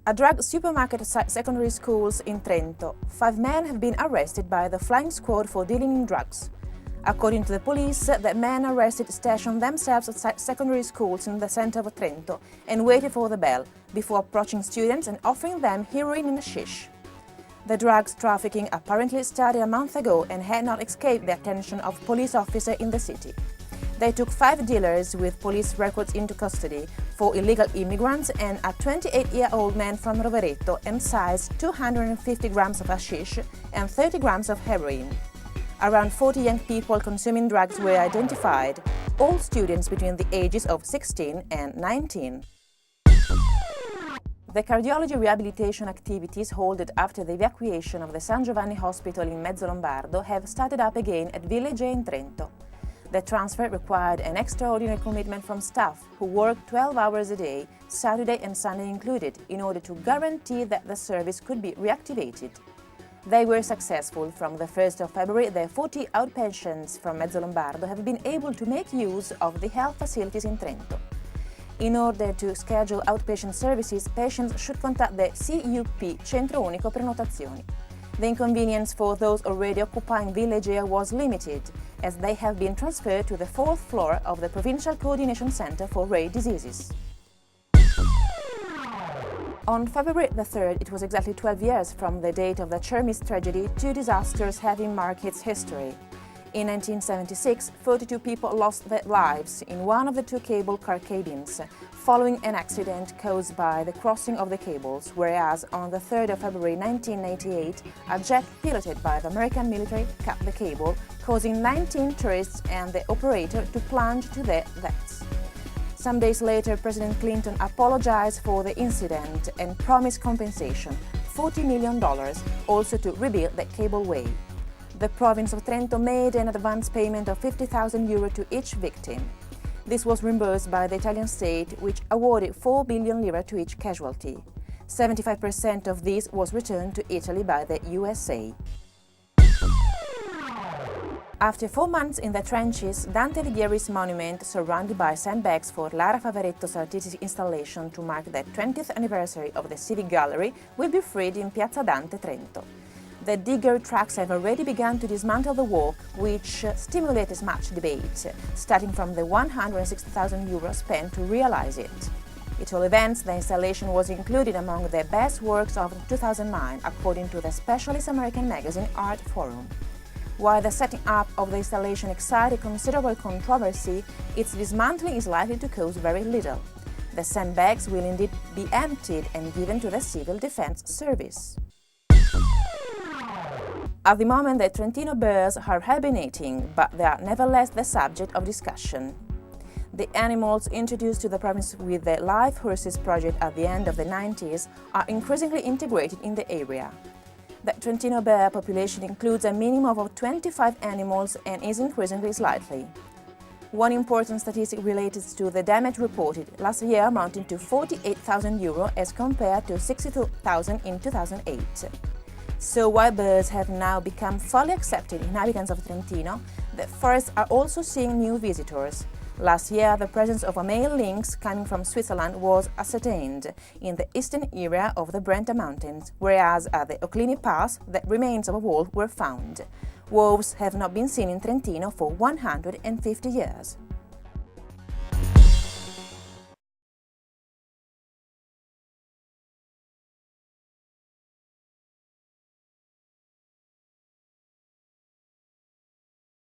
A drug supermarket outside secondary schools in Trento. 5 men have been arrested by the flying squad for dealing in drugs. According to the police, the men arrested stationed themselves outside secondary schools in the center of Trento and waited for the bell before approaching students and offering them heroin and hashish. The drugs trafficking apparently started a month ago and had not escaped the attention of police officers in the city. They took 5 dealers with police records into custody for illegal immigrants and a 28-year-old man from Rovereto and seized 250 grams of hashish and 30 grams of heroin. Around 40 young people consuming drugs were identified, all students between the ages of 16 and 19. The cardiology rehabilitation activities held after the evacuation of the San Giovanni Hospital in Mezzo Lombardo have started up again at Village in Trento. The transfer required an extraordinary commitment from staff who work 12 hours a day, Saturday and Sunday included, in order to guarantee that the service could be reactivated. They were successful. From the 1st of February, the 40 outpatients from Mezzo Lombardo have been able to make use of the health facilities in Trento. In order to schedule outpatient services, patients should contact the CUP, Centro Unico Prenotazioni. The inconvenience for those already occupying Village was limited, as they have been transferred to the 4th floor of the Provincial Coordination Center for Rare Diseases. On February the 3rd, it was exactly 12 years from the date of the Chermis tragedy, 2 disasters having marked its history. In 1976, 42 people lost their lives in one of the 2 cable car cabins, following an accident caused by the crossing of the cables, whereas on the 3rd of February 1998, a jet piloted by the American military cut the cable, causing 19 tourists and the operator to plunge to their deaths. Some days later, President Clinton apologized for the incident and promised compensation, $40 million, also to rebuild the cableway. The province of Trento made an advance payment of €50,000 to each victim. This was reimbursed by the Italian state, which awarded €4 billion to each casualty. 75% of this was returned to Italy by the USA. After 4 months in the trenches, Dante Alighieri's monument, surrounded by sandbags for Lara Favaretto's artistic installation to mark the 20th anniversary of the Civic Gallery, will be freed in Piazza Dante, Trento. The digger trucks have already begun to dismantle the walk, which stimulated much debate, starting from the €160,000 spent to realize it. At all events, the installation was included among the best works of 2009, according to the specialist American magazine Art Forum. While the setting up of the installation excited considerable controversy, its dismantling is likely to cause very little. The sandbags will indeed be emptied and given to the Civil Defense Service. At the moment, the Trentino bears are hibernating, but they are nevertheless the subject of discussion. The animals introduced to the province with the Live Horses project at the end of the 90s are increasingly integrated in the area. The Trentino bear population includes a minimum of 25 animals and is increasingly slightly. One important statistic related to the damage reported last year amounting to €48,000 as compared to €62,000 in 2008. So while birds have now become fully accepted inhabitants of Trentino, the forests are also seeing new visitors. Last year, the presence of a male lynx coming from Switzerland was ascertained in the eastern area of the Brenta Mountains, whereas at the Oclini Pass, the remains of a wolf were found. Wolves have not been seen in Trentino for 150 years.